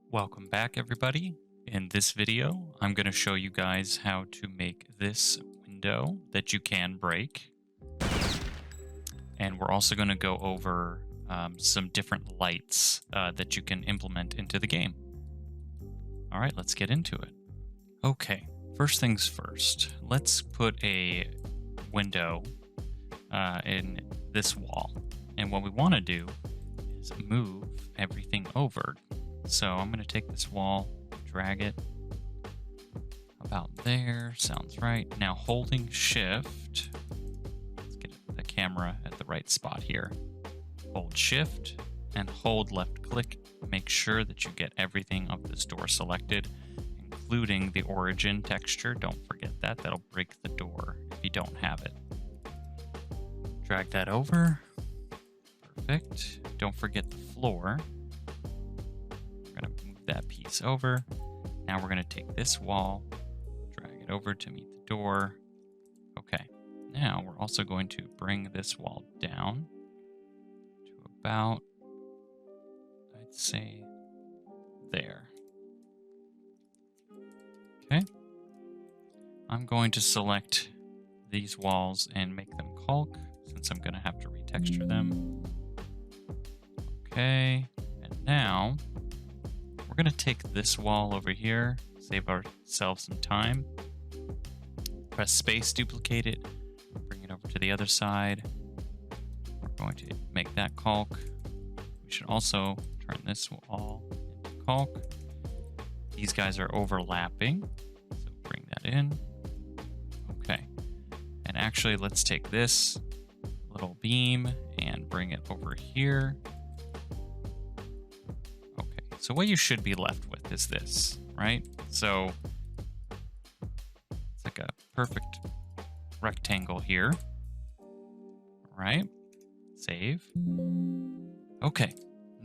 Welcome back, everybody. In this video, I'm going to show you guys how to make this window that you can break. And we're also going to go over some different lights that you can implement into the game. All right, let's get into it. Okay, first things first, let's put a window in this wall. And what we want to do is move everything over. So I'm going to take this wall, drag it about there. Sounds right. Now holding shift, let's get the camera at the right spot here. Hold shift and hold left click. Make sure that you get everything of this door selected, including the origin texture. Don't forget that. That'll break the door if you don't have it. Drag that over. Perfect. Don't forget the floor. We're going to move that piece over. Now we're going to take this wall, drag it over to meet the door. Okay. Now we're also going to bring this wall down to about, I'd say, there. Okay. I'm going to select these walls and make them caulk, since I'm going to have to retexture them. Okay. And now we're going to take this wall over here, save ourselves some time. Press space, duplicate it, bring it over to the other side. We're going to make that caulk. We should also turn this wall into caulk. These guys are overlapping, so bring that in. Okay. And actually, let's take this little beam and bring it over here. So what you should be left with is this, right? So it's like a perfect rectangle here. All right, save. Okay,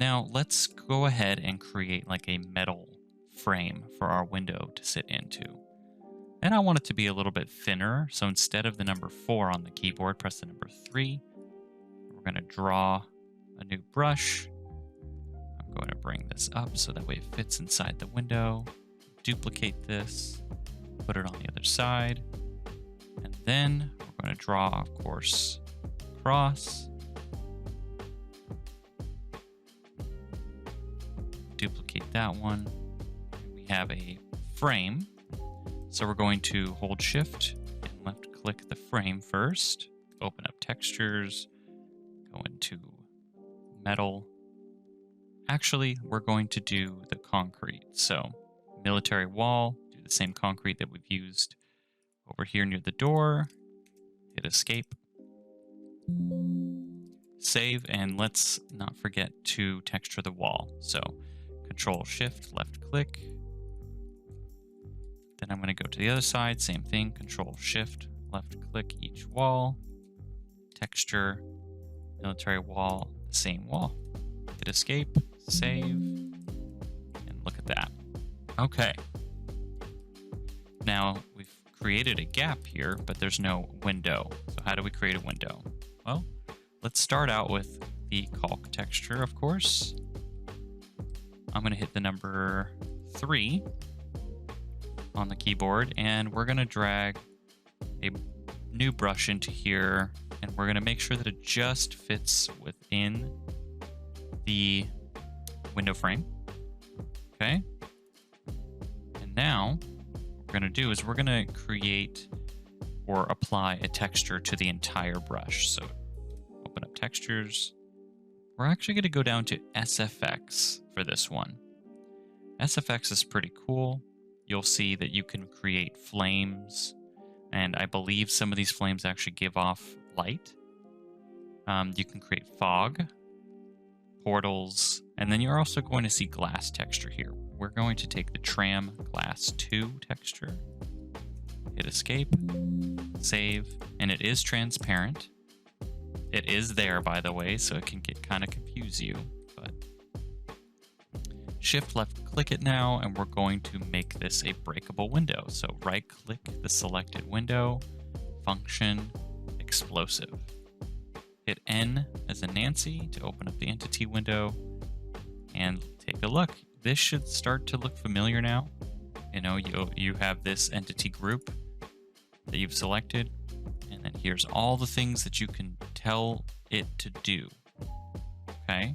now let's go ahead and create like a metal frame for our window to sit into. And I want it to be a little bit thinner. So instead of the number 4 on the keyboard, press the number 3. We're going to draw a new brush. I'm going to bring this up so that way it fits inside the window. Duplicate this, put it on the other side, and then we're going to draw, of course, across. Duplicate that one. We have a frame, so we're going to hold shift and left click the frame first, open up textures, go into metal. Actually, we're going to do the concrete. So military wall, do the same concrete that we've used over here near the door. Hit escape. Save, and let's not forget to texture the wall. So control shift, left click. Then I'm going to go to the other side, same thing, control shift, left click each wall. Texture, military wall, the same wall. Hit escape, save, and look at that. Okay. Now we've created a gap here, but there's no window. So how do we create a window? Well, let's start out with the caulk texture, of course. I'm going to hit the number 3 on the keyboard, and we're going to drag a new brush into here, and we're going to make sure that it just fits within the window frame. Okay. And now what we're going to do is we're going to create or apply a texture to the entire brush. So open up textures. We're actually going to go down to SFX for this one. SFX is pretty cool. You'll see that you can create flames, and I believe some of these flames actually give off light. You can create fog, portals, and then you're also going to see glass texture here. We're going to take the tram glass 2 texture, hit escape, save, and it is transparent. It is there, by the way, so it can kind of confuse you, but shift left click it now, and we're going to make this a breakable window. So right click the selected window, function, explosive. Hit N as in Nancy to open up the entity window, and take a look. this should start to look familiar now. You know, you have this entity group that you've selected, and then here's all the things that you can tell it to do. Okay.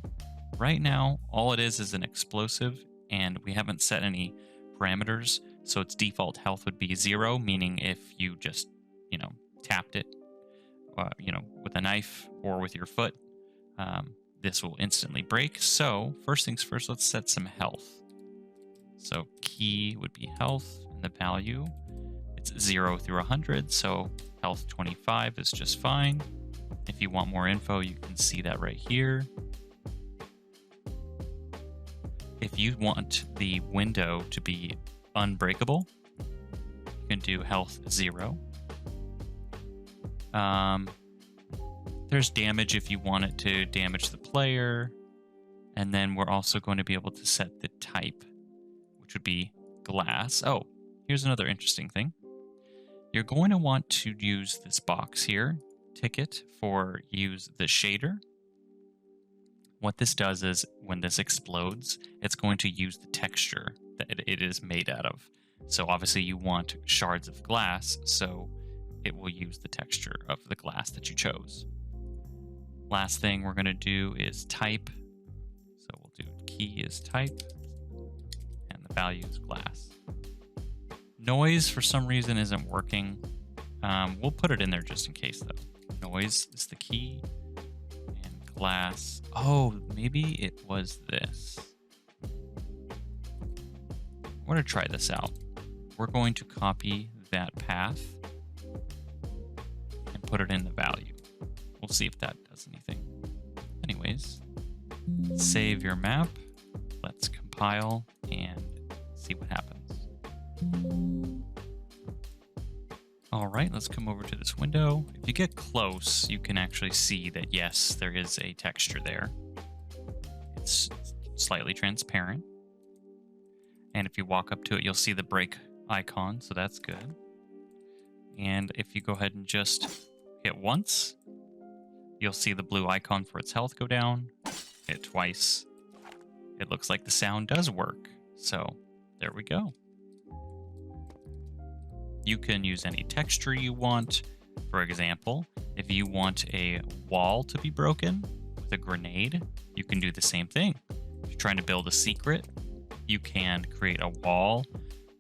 Right now, all it is an explosive, and we haven't set any parameters, so its default health would be 0, meaning if you just, you know, tapped it, you know, with a knife or with your foot, this will instantly break. So first things first, let's set some health. So key would be health, and the value, it's 0 through 100, so health 25 is just fine. If you want more info, you can see that right here. If you want the window to be unbreakable, you can do health 0. There's damage if you want it to damage the player. And then we're also going to be able to set the type, which would be glass. Oh, here's another interesting thing. You're going to want to use this box here, ticket, for use the shader. What this does is when this explodes, it's going to use the texture that it is made out of. So obviously you want shards of glass, so it will use the texture of the glass that you chose. Last thing we're going to do is type. So we'll do key is type, and the value is glass. Noise, for some reason, isn't working. We'll put it in there just in case, though. Noise is the key, and glass. Oh, maybe it was this. We're going to try this out. We're going to copy that path and put it in the value. We'll see if that does anything. Anyways, save your map. Let's compile and see what happens. All right, let's come over to this window. If you get close, you can actually see that, yes, there is a texture there. It's slightly transparent. And if you walk up to it, you'll see the break icon, so that's good. And if you go ahead and just hit once, you'll see the blue icon for its health go down. Hit twice. It looks like the sound does work. So there we go. You can use any texture you want. For example, if you want a wall to be broken with a grenade, you can do the same thing. If you're trying to build a secret, you can create a wall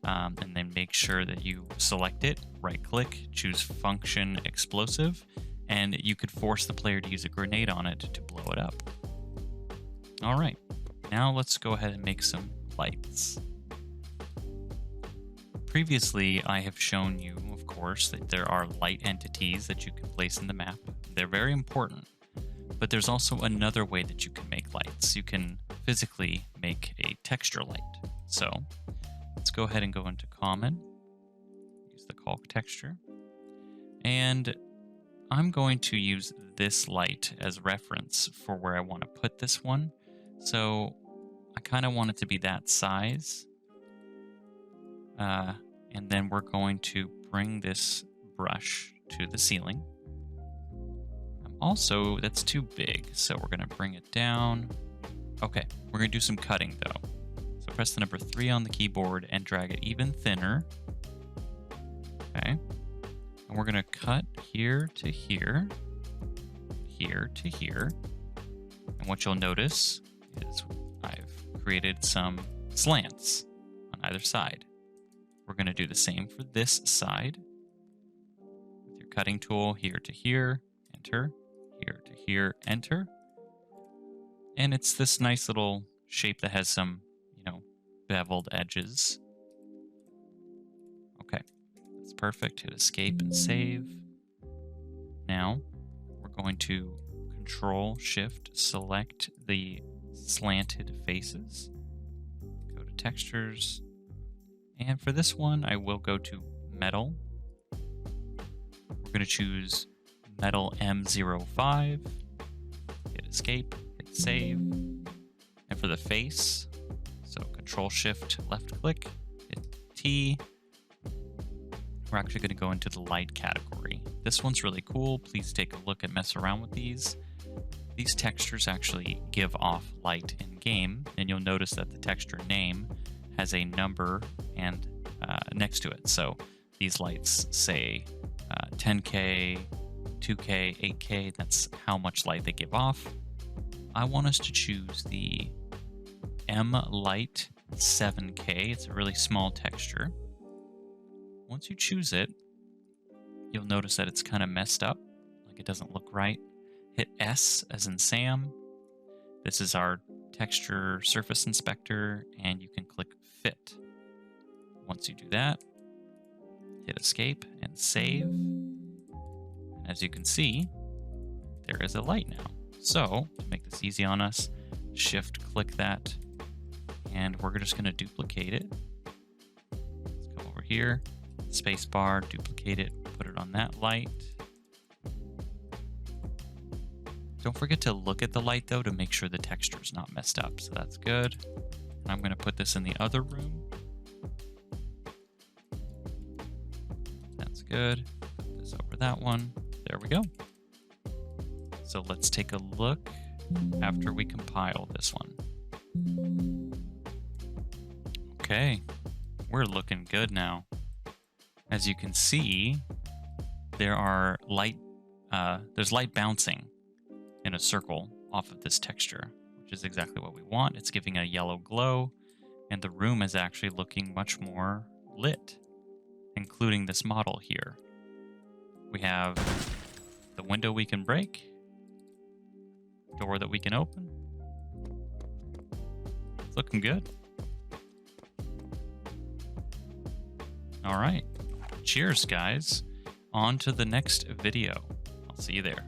and then make sure that you select it, right click, choose function explosive, and you could force the player to use a grenade on it to blow it up. All right, now let's go ahead and make some lights. Previously, I have shown you, of course, that there are light entities that you can place in the map. They're very important, but there's also another way that you can make lights. You can physically make a texture light. So let's go ahead and go into common, use the calc texture, and I'm going to use this light as reference for where I want to put this one. So I kind of want it to be that size. And then we're going to bring this brush to the ceiling. Also, that's too big, so we're going to bring it down. Okay, we're going to do some cutting though. So press the number 3 on the keyboard and drag it even thinner. Okay. And we're going to cut here to here, here to here. And what you'll notice is I've created some slants on either side. We're going to do the same for this side. With your cutting tool, here to here, enter, here to here, enter. And it's this nice little shape that has some, beveled edges. Okay, that's perfect. Hit escape and save. Now, we're going to Control-Shift, select the slanted faces. Go to Textures. And for this one, I will go to Metal. We're going to choose Metal M05. Hit escape, hit save. And for the face, so Control-Shift, left-click, hit T. We're actually going to go into the light category. This one's really cool. Please take a look and mess around with these. these textures actually give off light in game, and you'll notice that the texture name has a number and next to it. So these lights say 10K, 2K, 8K. That's how much light they give off. I want us to choose the M Light 7K. It's a really small texture. Once you choose it, you'll notice that it's kind of messed up, like it doesn't look right. Hit S as in Sam. This is our texture surface inspector, and you can click Fit. Once you do that, hit Escape and Save. And as you can see, there is a light now. So, to make this easy on us, Shift-click that, and we're just going to duplicate it. Let's come over here, spacebar, duplicate it, put it on that light. Don't forget to look at the light, though, to make sure the texture is not messed up. So that's good. And I'm going to put this in the other room. That's good. Put this over that one. There we go. So let's take a look after we compile this one. Okay, we're looking good now. As you can see, there's light bouncing in a circle off of this texture, which is exactly what we want. It's giving a yellow glow, and the room is actually looking much more lit, including this model here. We have the window we can break, door that we can open. It's looking good. All right. Cheers, guys. On to the next video. I'll see you there.